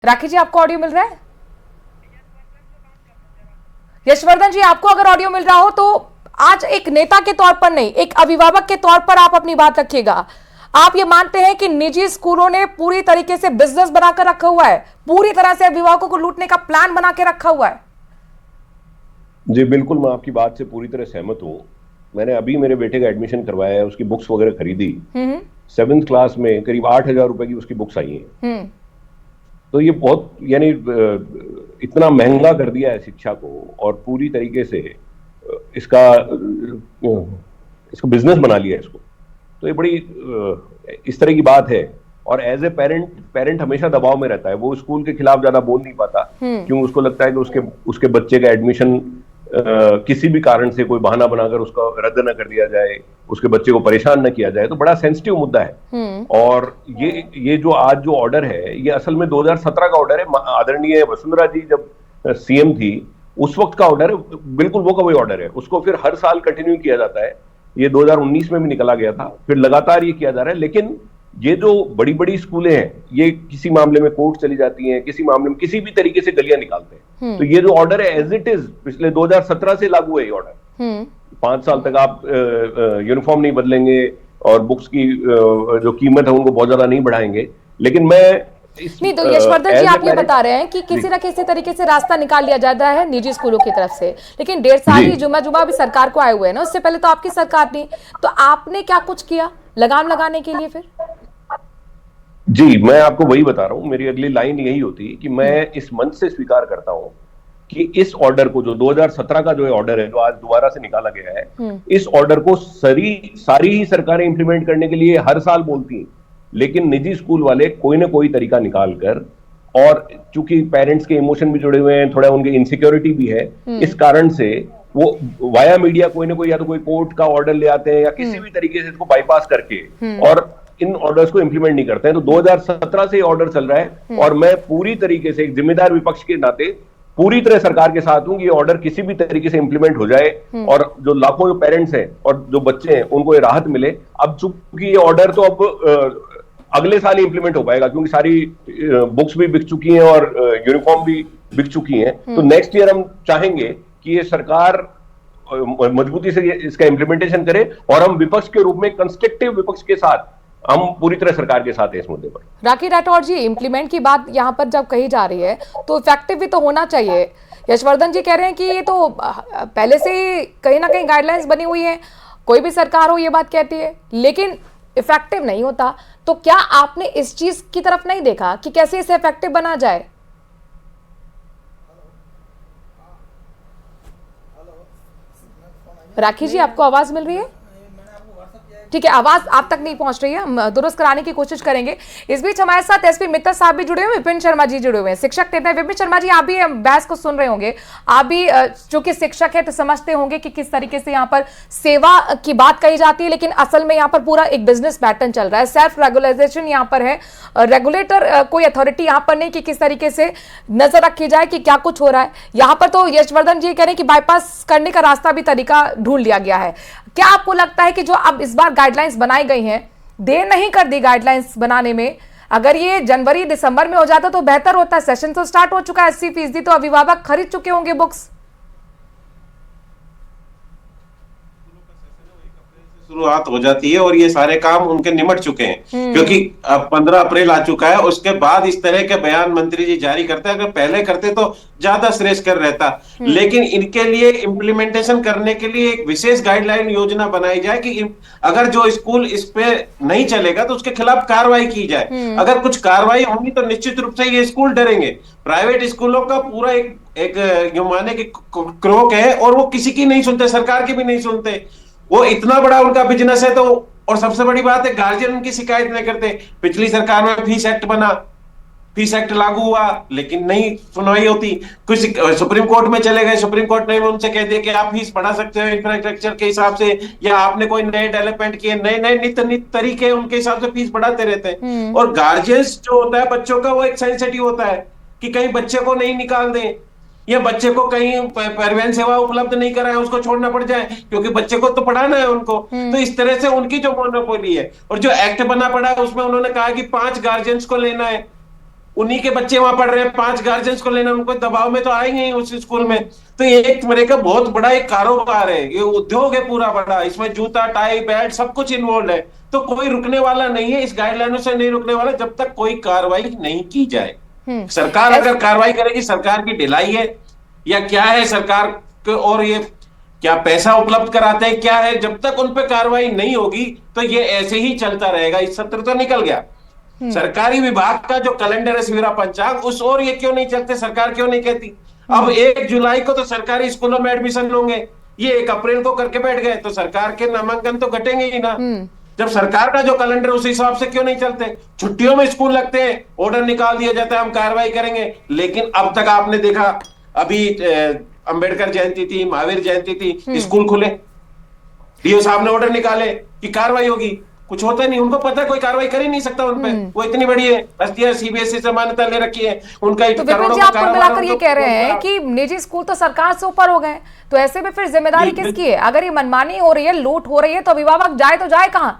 राखी जी, आपको ऑडियो मिल रहा है? यशवर्धन जी, आपको अगर ऑडियो मिल रहा हो तो आज एक नेता के तौर पर नहीं, एक अभिभावक के तौर पर आप अपनी बात रखिएगा। आप ये मानते हैं कि निजी स्कूलों ने पूरी तरीके से बिजनेस बनाकर रखा हुआ है, पूरी तरह से अभिभावकों को लूटने का प्लान बना के रखा हुआ है? जी बिल्कुल, मैं आपकी बात से पूरी तरह सहमत हूँ। मैंने अभी मेरे बेटे का एडमिशन करवाया है, उसकी बुक्स वगैरह खरीदी। 7th क्लास में करीब 8,000 रुपए की उसकी बुक्स आई हैं। तो ये बहुत यानी इतना महंगा कर दिया है शिक्षा को, और पूरी तरीके से इसका इसको बिजनेस बना लिया है इसको। तो ये बड़ी इस तरह की बात है। और एज ए पेरेंट हमेशा दबाव में रहता है, वो स्कूल के खिलाफ ज्यादा बोल नहीं पाता। क्यों? उसको लगता है कि उसके बच्चे का एडमिशन किसी भी कारण से कोई बहाना बनाकर उसका रद्द न कर दिया जाए, उसके बच्चे को परेशान न किया जाए। तो बड़ा सेंसिटिव मुद्दा है। और ये जो आज जो ऑर्डर है, ये असल में 2017 का ऑर्डर है। आदरणीय वसुंधरा जी जब सीएम थी उस वक्त का ऑर्डर है, बिल्कुल वो का वही ऑर्डर है। उसको फिर हर साल कंटिन्यू किया जाता है। ये 2019 में भी निकला गया था, फिर लगातार ये किया जा रहा है। लेकिन ये जो बड़ी बड़ी स्कूलें हैं, ये किसी मामले में कोर्ट चली जाती हैं, किसी मामले में किसी भी तरीके से गलियां निकालते हैं। तो ये जो ऑर्डर है एज इट इज पिछले 2017 से लागू है ये ऑर्डर। 5 साल तक आप यूनिफॉर्म नहीं बदलेंगे और बुक्स की जो कीमत है उनको बहुत ज्यादा नहीं बढ़ाएंगे। लेकिन मैं नहीं, तो यशवर्धन जी, आप ये बता रहे हैं कि किसी न किसी तरीके से रास्ता निकाल लिया जाता है निजी स्कूलों की तरफ से। लेकिन 1.5 साल ही जुमा भी सरकार को आए हुए हैं ना, उससे पहले तो आपकी सरकार थी। तो आपने क्या कुछ किया लगाम लगाने के लिए फिर? जी, मैं आपको वही बता रहा हूं। मेरी अगली लाइन यही होती कि मैं इस मंच से स्वीकार करता हूं कि इस ऑर्डर को, जो 2017 का जो ऑर्डर है, जो आज दोबारा से निकाला गया है, इस ऑर्डर को सारी ही सरकारें इंप्लीमेंट करने के लिए हर साल बोलती हैं। लेकिन निजी स्कूल वाले कोई ना कोई तरीका निकाल कर, और चूंकि पेरेंट्स के इमोशन भी जुड़े हुए हैं, थोड़ा उनकी इनसिक्योरिटी भी है, इस कारण से वो वाया मीडिया कोई ना कोई, या तो कोई कोर्ट का ऑर्डर ले आते हैं या किसी भी तरीके से इसको बाईपास करके और इन ऑर्डर्स को इंप्लीमेंट नहीं करते हैं। तो 2017 से ऑर्डर चल रहा है, और मैं पूरी तरीके से एक जिम्मेदार विपक्ष के नाते पूरी तरह सरकार के साथ हूं कि ये ऑर्डर किसी भी तरीके से इंप्लीमेंट हो जाए, और जो लाखों जो पेरेंट्स हैं और जो बच्चे हैं उनको ये राहत मिले। अब चूंकि ये ऑर्डर तो अब अगले साल ही इंप्लीमेंट हो पाएगा, क्योंकि सारी बुक्स भी बिक चुकी हैं और यूनिफॉर्म भी बिक चुकी हैं। तो नेक्स्ट ईयर हम चाहेंगे कि ये सरकार मजबूती से इसका इंप्लीमेंटेशन करे, और हम विपक्ष के रूप में, कंस्ट्रक्टिव विपक्ष के साथ, हम पूरी तरह सरकार के साथ हैं इस मुद्दे पर। राखी राठौर जी, इंप्लीमेंट की बात यहाँ पर जब कही जा रही है तो इफेक्टिव भी तो होना चाहिए। यशवर्धन जी कह रहे हैं कि ये तो पहले से ही कहीं ना कहीं गाइडलाइंस बनी हुई है, कोई भी सरकार हो ये बात कहती है, लेकिन इफेक्टिव नहीं होता। तो क्या आपने इस चीज की तरफ नहीं देखा कि कैसे इसे इफेक्टिव बना जाए? राखी जी, आपको आवाज मिल रही है? ठीक है, आवाज आप तक नहीं पहुंच रही है, हम दुरुस्त कराने की कोशिश करेंगे। इस बीच हमारे साथ एसपी मित्तल साहब भी जुड़े हुए, विपिन शर्मा जी जुड़े हुए हैं, शिक्षक थे। विपिन शर्मा जी, आप भी बहस को सुन रहे होंगे, आप भी चूंकि शिक्षक है तो समझते होंगे कि किस तरीके से यहाँ पर सेवा की बात कही जाती है, लेकिन असल में यहाँ पर पूरा एक बिजनेस पैटर्न चल रहा है। सेल्फ रेगुलाइजेशन यहाँ पर है, रेगुलेटर कोई अथॉरिटी यहाँ पर नहीं कि किस तरीके से नजर रखी जाए कि क्या कुछ हो रहा है। यहाँ पर तो यशवर्धन जी कह रहे हैं कि बाईपास करने का रास्ता भी तरीका ढूंढ लिया गया है। क्या आपको लगता है कि जो अब इस बार गाइडलाइंस बनाई गई हैं, देर नहीं कर दी गाइडलाइंस बनाने में? अगर ये जनवरी दिसंबर में हो जाता तो बेहतर होता। सेशन तो स्टार्ट हो चुका है, 80% तो अभिभावक खरीद चुके होंगे बुक्स। शुरुआत हो जाती है और ये सारे काम उनके निमट चुके हैं, क्योंकि अब 15 अप्रैल आ चुका है। उसके बाद इस तरह के बयान मंत्री जी जारी करते हैं। अगर पहले करते तो ज्यादा श्रेयस्कर रहता, लेकिन इनके लिए इम्प्लीमेंटेशन करने के लिए एक विशेष गाइडलाइन योजना बनाई जाए कि अगर जो स्कूल इस पे नहीं चलेगा तो उसके खिलाफ कार्रवाई की जाए। अगर कुछ कार्रवाई होगी तो निश्चित रूप से ये स्कूल डरेंगे। प्राइवेट स्कूलों का पूरा एक यो माने कि क्रोक है, और वो किसी की नहीं सुनते, सरकार की भी नहीं सुनते। वो इतना बड़ा उनका बिजनेस है। तो और सबसे बड़ी बात है, गार्जियन उनकी शिकायत नहीं करते। पिछली सरकार में फीस एक्ट बना, फीस एक्ट लागू हुआ, लेकिन नहीं सुनवाई होती। कुछ सुप्रीम कोर्ट में चले गए, सुप्रीम कोर्ट ने उनसे कह दिया कि आप फीस बढ़ा सकते हो इंफ्रास्ट्रक्चर के हिसाब से, या आपने कोई नए डेवलपमेंट किए, नए नए नित्य तरीके, उनके हिसाब से फीस बढ़ाते रहते हैं। और गार्जियंस जो होता है बच्चों का, वो एक सेंसिटिव होता है कि कहीं बच्चे को नहीं निकाल दें, या बच्चे को कहीं परिवहन सेवा उपलब्ध नहीं कराए, उसको छोड़ना पड़ जाए, क्योंकि बच्चे को तो पढ़ाना है उनको। तो इस तरह से उनकी जो मोनोपोली है, और जो एक्ट बना पड़ा है उसमें उन्होंने कहा कि 5 गार्जियंस को लेना है। उन्हीं के बच्चे वहां पढ़ रहे हैं, 5 गार्जियंस को लेना, उनको दबाव में तो आएंगे ही उस स्कूल में। तो ये एक तरह का बहुत बड़ा एक कारोबार है, ये उद्योग है पूरा बड़ा, इसमें जूता टाई बेल्ट सब कुछ इन्वॉल्व है। तो कोई रुकने वाला नहीं है, इस गाइडलाइनों से नहीं रुकने वाला जब तक कोई कार्रवाई नहीं की जाए। सरकार अगर कार्रवाई करेगी, सरकार की ढिलाई है या क्या है सरकार को, और ये क्या पैसा उपलब्ध कराते हैं क्या है, जब तक उन पे कार्रवाई नहीं होगी तो ये ऐसे ही चलता रहेगा। इस सत्र तो निकल गया, सरकारी विभाग का जो कैलेंडर है सवेरा पंचांग, उस और ये क्यों नहीं चलते, सरकार क्यों नहीं कहती। अब 1 जुलाई को तो सरकारी स्कूलों में एडमिशन होंगे, ये 1 अप्रैल को करके बैठ गए, तो सरकार के नामांकन तो घटेंगे ही ना। जब सरकार का जो कैलेंडर उस हिसाब से क्यों नहीं चलते। छुट्टियों में स्कूल लगते हैं, ऑर्डर निकाल दिया जाता है हम कार्रवाई करेंगे, लेकिन अब तक आपने देखा, अभी अंबेडकर जयंती थी, महावीर जयंती थी, स्कूल खुले, डीओ साहब ने ऑर्डर निकाले कि कार्रवाई होगी, कुछ होता नहीं। उनको पता है कोई कार्रवाई कर ही नहीं सकता उन पे, वो इतनी बड़ी है हस्तियां, सीबीएसई से मान्यता ले रखी है, उनका तो विपिन जी, आप कुल मिलाकर ये कह रहे हैं कि निजी स्कूल तो सरकार से ऊपर हो गए, तो ऐसे में फिर जिम्मेदारी किसकी है? अगर ये मनमानी हो रही है, लूट हो रही है, तो अभिभावक जाए तो जाए कहां?